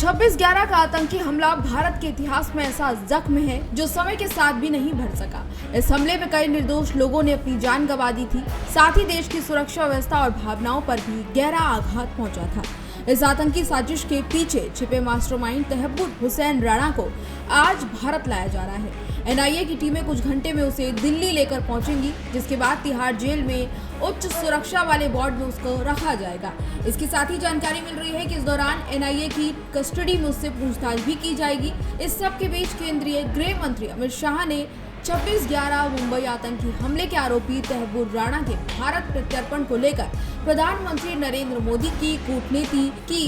26/11 का आतंकी हमला भारत के इतिहास में ऐसा जख्म है जो समय के साथ भी नहीं भर सका। इस हमले में कई निर्दोष लोगों ने अपनी जान गंवा दी थी, साथ ही देश की सुरक्षा व्यवस्था और भावनाओं पर भी गहरा आघात पहुंचा था। इस आतंकी साजिश के पीछे छिपे मास्टरमाइंड तहब्बुर हुसैन राणा को आज भारत लाया जा रहा है। एनआईए की टीमें कुछ घंटे में उसे दिल्ली लेकर पहुंचेंगी, जिसके बाद तिहाड़ जेल में उच्च सुरक्षा वाले वार्ड में उसको रखा जाएगा। इसके साथ ही जानकारी मिल रही है कि इस दौरान एनआईए की कस्टडी में उससे पूछताछ भी की जाएगी। इस सब के बीच केंद्रीय गृह मंत्री अमित शाह ने 26/11 मुंबई आतंकी हमले के आरोपी तहब्बुर राणा के भारत प्रत्यर्पण को लेकर प्रधानमंत्री नरेंद्र मोदी की कूटनीति की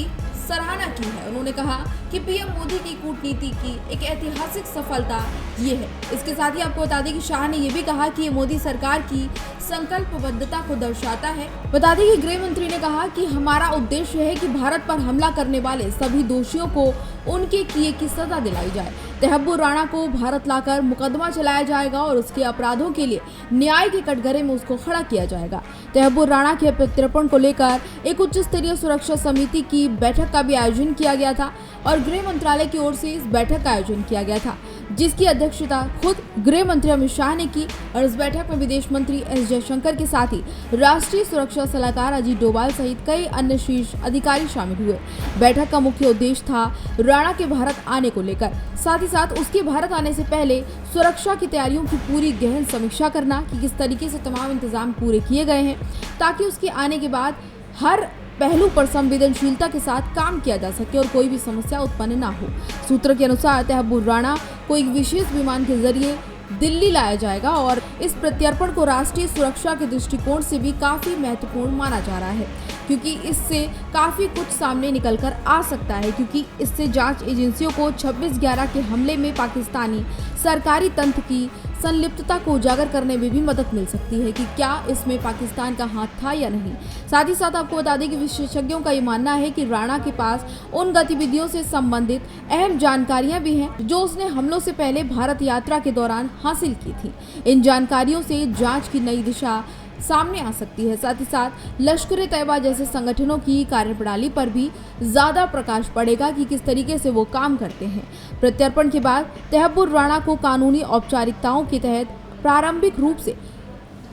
सराहना की है। उन्होंने कहा कि पीएम मोदी की कूटनीति की एक ऐतिहासिक सफलता ये है। इसके साथ ही आपको बता दें कि शाह ने ये भी कहा कि ये मोदी सरकार की संकल्पबद्धता को दर्शाता है। बता दें कि गृह मंत्री ने कहा कि हमारा उद्देश्य है कि भारत पर हमला करने वाले सभी दोषियों को उनके किए की सजा दिलाई जाए। तहब्बुर राणा को भारत लाकर मुकदमा चलाया जाएगा और उसके अपराधों के लिए न्याय के कटघरे में उसको खड़ा किया जाएगा। तहब्बुर राणा के प्रत्यर्पण को लेकर एक उच्च स्तरीय सुरक्षा समिति की बैठक का भी आयोजन किया गया था और गृह मंत्रालय की ओर से इस बैठक का आयोजन किया गया था, जिसकी अध्यक्षता खुद गृह मंत्री अमित शाह ने की। और इस बैठक में विदेश मंत्री एस जयशंकर के साथ ही राष्ट्रीय सुरक्षा सलाहकार अजीत डोभाल सहित कई अन्य शीर्ष अधिकारी शामिल हुए। बैठक का मुख्य उद्देश्य था राणा के भारत आने को लेकर, साथ ही साथ उसके भारत आने से पहले सुरक्षा की तैयारियों की पूरी गहन समीक्षा करना कि किस तरीके से तमाम इंतजाम पूरे किए गए हैं, ताकि उसके आने के बाद हर पहलू पर संवेदनशीलता के साथ काम किया जा सके और कोई भी समस्या उत्पन्न ना हो। सूत्रों के अनुसार तहब्बुर राणा को एक विशेष विमान के जरिए दिल्ली लाया जाएगा और इस प्रत्यर्पण को राष्ट्रीय सुरक्षा के दृष्टिकोण से भी काफी महत्वपूर्ण माना जा रहा है, क्योंकि इससे काफी कुछ सामने निकल कर आ सकता है, क्योंकि इससे जांच एजेंसियों को 26/11 के हमले में पाकिस्तानी सरकारी तंत्र की संलिप्तता को उजागर करने में भी मदद मिल सकती है कि क्या इसमें पाकिस्तान का हाथ था या नहीं। साथ ही साथ आपको बता दें कि विशेषज्ञों का ये मानना है कि राणा के पास उन गतिविधियों से संबंधित अहम जानकारियां भी हैं जो उसने हमलों से पहले भारत यात्रा के दौरान हासिल की थी। इन जानकारियों से जांच की नई दिशा सामने आ सकती है। साथ ही साथ लश्कर ए तैयबा जैसे संगठनों की कार्यप्रणाली पर भी ज्यादा प्रकाश पड़ेगा कि किस तरीके से वो काम करते हैं। प्रत्यर्पण के बाद तहब्बुर राणा को कानूनी औपचारिकताओं के तहत प्रारंभिक रूप से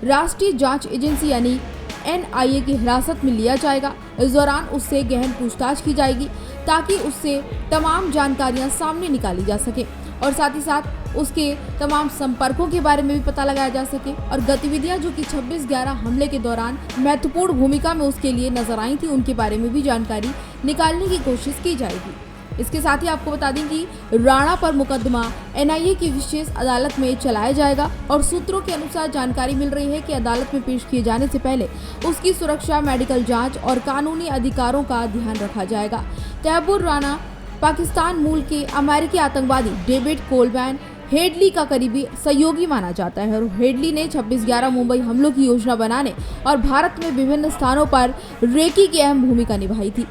राष्ट्रीय जांच एजेंसी यानी एनआईए की हिरासत में लिया जाएगा। इस दौरान उससे गहन पूछताछ की जाएगी ताकि उससे तमाम जानकारियां सामने निकाली जा सके और साथ ही साथ उसके तमाम संपर्कों के बारे में भी पता लगाया जा सके और गतिविधियां जो कि 26/11 हमले के दौरान महत्वपूर्ण भूमिका में उसके लिए नजर आई थी, उनके बारे में भी जानकारी निकालने की कोशिश की जाएगी। इसके साथ ही आपको बता दें कि राणा पर मुकदमा एनआईए की विशेष अदालत में चलाया जाएगा और सूत्रों के अनुसार जानकारी मिल रही है कि अदालत में पेश किए जाने से पहले उसकी सुरक्षा, मेडिकल जाँच और कानूनी अधिकारों का ध्यान रखा जाएगा। तहब्बुर राणा पाकिस्तान मूल के अमेरिकी आतंकवादी डेविड कोलबैन हेडली का करीबी सहयोगी माना जाता है और हेडली ने 26/11 मुंबई हमलों की योजना बनाने और भारत में विभिन्न स्थानों पर रेकी की अहम भूमिका निभाई थी।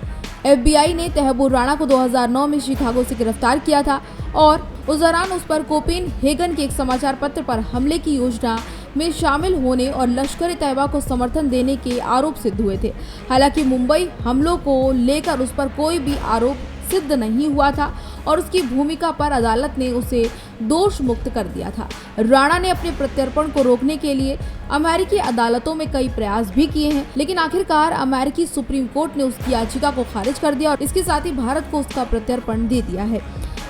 एफबीआई ने तहब्बुर राणा को 2009 में शिकागो से गिरफ्तार किया था और उस दौरान उस पर कोपेनहेगन के एक समाचार पत्र पर हमले की योजना में शामिल होने और लश्कर ए तैयबा को समर्थन देने के आरोप सिद्ध हुए थे। हालांकि मुंबई हमलों को लेकर उस पर कोई भी आरोप सिद्ध नहीं हुआ था और उसकी भूमिका पर अदालत ने उसे दोष मुक्त कर दिया था। राणा ने अपने प्रत्यर्पण को रोकने के लिए अमेरिकी अदालतों में कई प्रयास भी किए हैं, लेकिन आखिरकार अमेरिकी सुप्रीम कोर्ट ने उसकी याचिका को खारिज कर दिया और इसके साथ ही भारत को उसका प्रत्यर्पण दे दिया है।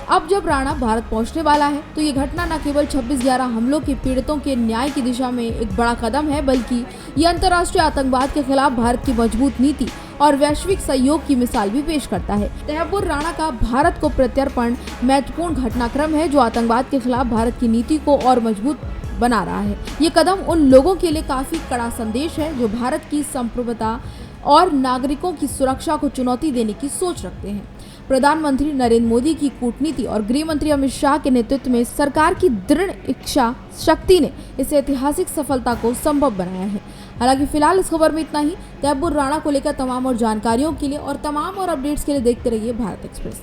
अब जब राणा भारत पहुंचने वाला है तो ये घटना न केवल 26/11 हमलों के पीड़ितों के न्याय की दिशा में एक बड़ा कदम है, बल्कि ये अंतर्राष्ट्रीय आतंकवाद के खिलाफ भारत की मजबूत नीति और वैश्विक सहयोग की मिसाल भी पेश करता है। तहब्बुर राणा का भारत को प्रत्यर्पण महत्वपूर्ण घटनाक्रम है जो आतंकवाद के खिलाफ भारत की नीति को और मजबूत बना रहा है। ये कदम उन लोगों के लिए काफी कड़ा संदेश है जो भारत की संप्रभुता और नागरिकों की सुरक्षा को चुनौती देने की सोच रखते हैं। प्रधानमंत्री नरेंद्र मोदी की कूटनीति और गृह मंत्री अमित शाह के नेतृत्व में सरकार की दृढ़ इच्छा शक्ति ने इस ऐतिहासिक सफलता को संभव बनाया है। हालांकि फिलहाल इस खबर में इतना ही। तहब्बुर राणा को लेकर तमाम और जानकारियों के लिए और तमाम और अपडेट्स के लिए देखते रहिए भारत एक्सप्रेस।